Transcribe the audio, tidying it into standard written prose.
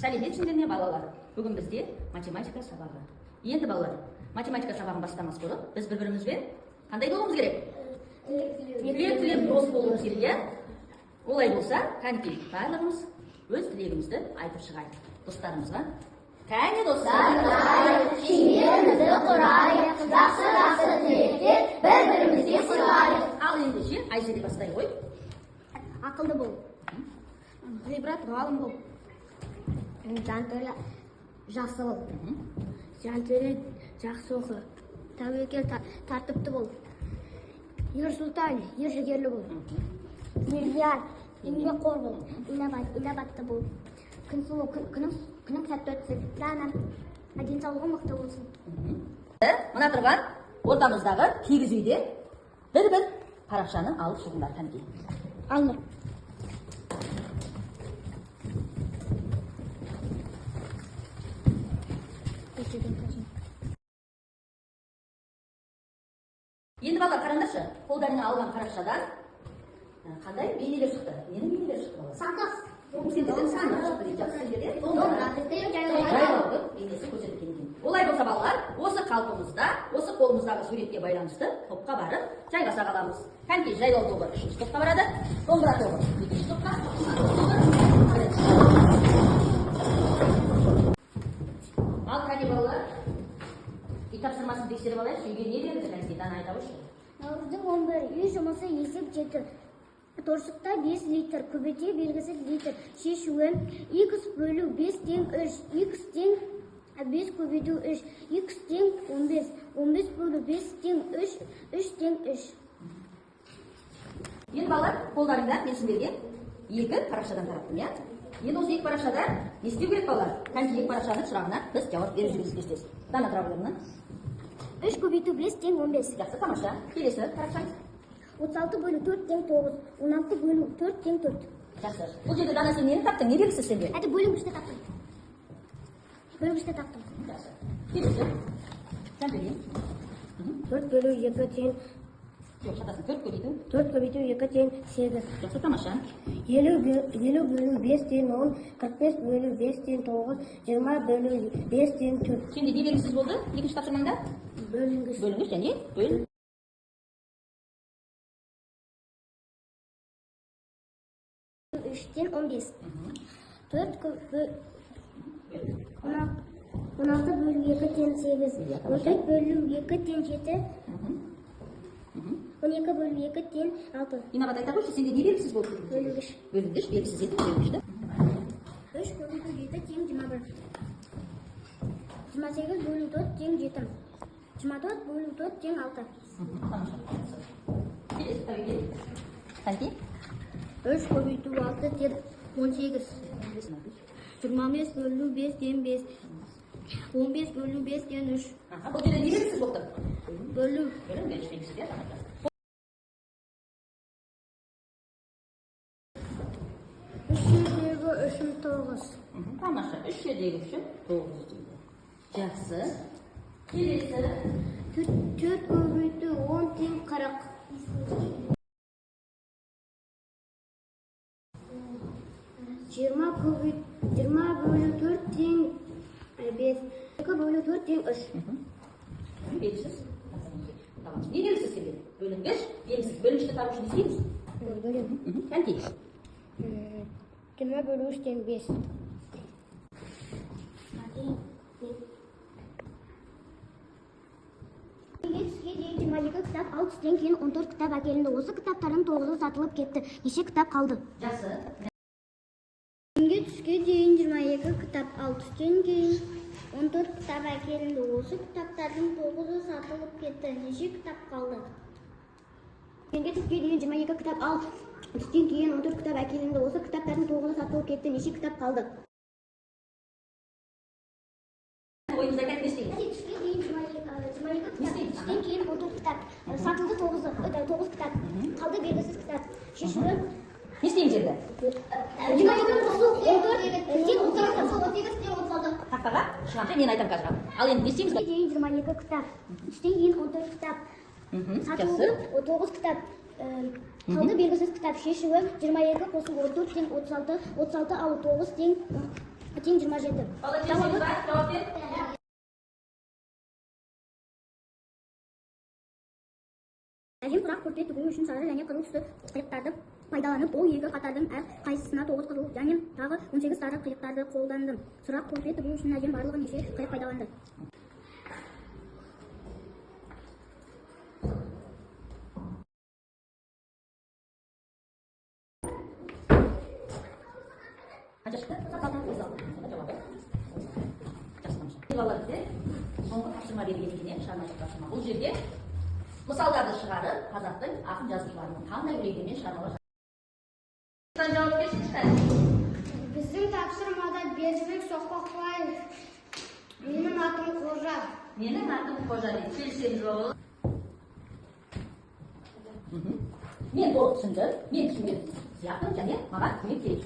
Сәлеметсіңдер ме балалар? Бүгін бізде математика сабағы. Енді балалар, математика сабағын бастамас бұрын біз бір-бірімізбен қандай болуымыз керек? Тілек дос болуымыз керек, иә? Олай болса, кәнекей барлығымыз өз тілегімізді айтып шығайық достарымызға. Кәне достар, шеңберімізді құрайық, жақсы тілектер бір-бірімізге сыйлайық. Ал ендеше Айзере бастай ғой. Ақылды бол, ғибрат ғалым бол, жантөре жақсы бол, жантөре жақсы оқы, тәуекел тәртіпті бол, ер сұлтан, ер жігерлі бол, миллиард, еңбекқор бол, инабатты бол, күн сұлу, күнің сәтті өтсін, денсаулығың мықты болсын. Мына тұрған ортамыздағы кигіз үйде бір-бір парақшаны алып шығыңдар кәнекей. Алыныр. Енді балалар қараңдаршы, қолдарына алған парақшадан қандай бейнелер шықты? Ненің бейнелер шықты балалар? Сандық. Сендерден сандық шықты дейді. Сендерден жайлаудың бейнесі көрсетілген екен. Олай болса балалар, осы қалпымызда, осы қолымыздағы суретке байланысты топқа барып жайғаса қаламыз. Кәнекей жайлау тобы 3-ші топқа барады, домбыра тобы 2-ші топқа, ал кәне балалар, үй тапсырмасын тексеріп алайық, үйге не берді кәнекей дана айта қойшы. Наурыздың 11 үй жұмысы есеп 7. Торшықта 5 литр, көбете белгісі литр. Шешуі x бөлу 5 тең 3, x тең 5 көбету 3, x тең 15, 15 бөлу 5 тең 3, 3 тең 3. Енді балалар, қолдарында мен сіздерге 2 парақшадан тараптым, иә? Енді осы 2 парақшада не істеу керек балалар? Кәнекей 2 парақшаның сұрағына біз жауап беріп жүрміз кештес. Дана тұра қойыңдар. 3 көбету 5 тең 15. Жақсы, тамаша. Келесі парақшаңыз. 36 бөлу 4 тең 9, 16 бөлу 4 тең 4. Жақсы. Бұл жерде дана сен нені таптың? Не белгісіз сенде? Әді бөлінгішті таптым. Бөлінгішті таптым. Жақсы. Келесі. Сән төлейін. 4 бөлу 2 тең. Жоқ, шатасын. 4 көбейту. 4 көбету 2 тең 8. Жақсы, тамаша. 50 бөлу 5 тең 10, 45 бөлу 5 тең 9, 20 бөлу 5 тең 4. Сенде не белгісіз болды? Екінші тапсырмаңда? Бөлінгіш. Бөлінгіш және бөл. 3'ten 15. 4 16 bölü 2 ten 8. 14 bölü 2 ten 7. 12 bölü 2 ten 6. İnabat ayta қойшы, сенде не белгісіз болды? Бөлінгіш. Бөлінгіш, белгісіз еді, бөлінгішті. 3 bölü 7 ten 21. 28 bölü 4 ten 7. 24 bölü 4 ten 6. Тамаша. Келесі тәуекел. Кәнекей. 3 көбейту 6 ten 18. 25 bölü 5 ten 5. 15 bölü 5 ten 3. Бұл жерде не белгісіз болды? Bölü. Бөлінгіш белгісіз, иә? 3'ün 9. Тамаша. 3 жердегі 3'ün 9 дейді. Жақсы. Келесі. 4 көбейту 10 тең 40. 20 bölü 4 teң 5. 2 bölü 4 teң 3. Белгісіз. Tamam. Ne belgisiz sende? Bölüngüş, belgisiz. Bölüngüşte tabu için isteyiniz. Bölüm. Kenti. 20 bölü 3 teң 5. Kitap 6'dan keyin 14 kitap әкелінді. Осы кітаптардың 9-ы сатылып кетті. Неше кітап қалды? Жақсы. Күнге түске дейін 22 кітап, 6'dan кейін 14 кітап әкелінді. Осы кітаптардың 9-ы сатылып кетті. Неше кітап қалды? Күнге түске дейін 22 кітап, 6'dan кейін 14 кітап әкелінді. Осы кітаптардың 9-ы сатылып кетті. Неше кітап қалды? Ойымызда кәтіп істейміз. Түске дейін 22 кітап, 6'dan кейін 14 кітап, сатылды 9 кітап, қалды белгісіз кітап. Шешуі Не істейміз енді? 22 қосу 14 Тақтаға шығамша мен айтам қазір. Ал енді не істейміз? 22 кітап, 3'тен кейін 14 кітап, сатылды 9 кітап, қалды белгісіз кітап. Шешуі 22 қосу 14 тең 36, 36 ал 9 тең тең 27. Бала жеңсеңіз бар, жауап бер. Әжем құрақ көрпе тігу үшін сары және қызыл түсті қиықтарды пайдаланып, ол екі қатардың әр қайсысына 9 қызыл және тағы 18 сары қиықтарды қолдандым. Сұрақ көрпе тігу үшін әжем барлығы неше қиық пайдаланды? Соңғы тапсырма берген екен, шығармашылық тапсырма. Бұл жерде мысалдарды шығарып, қазақтың ақын жазушыларының қандай өлеңдермен шығармалар жазған. Жауап берсеңізші. Біздің тапсырмада Бердібек Соқпақбаев. Менің атым Қожа. Менің атым Қожа дейді. Келісем жоқ. Мен толық түсіндім. Мен түсінген сияқтым және маған көмек керек.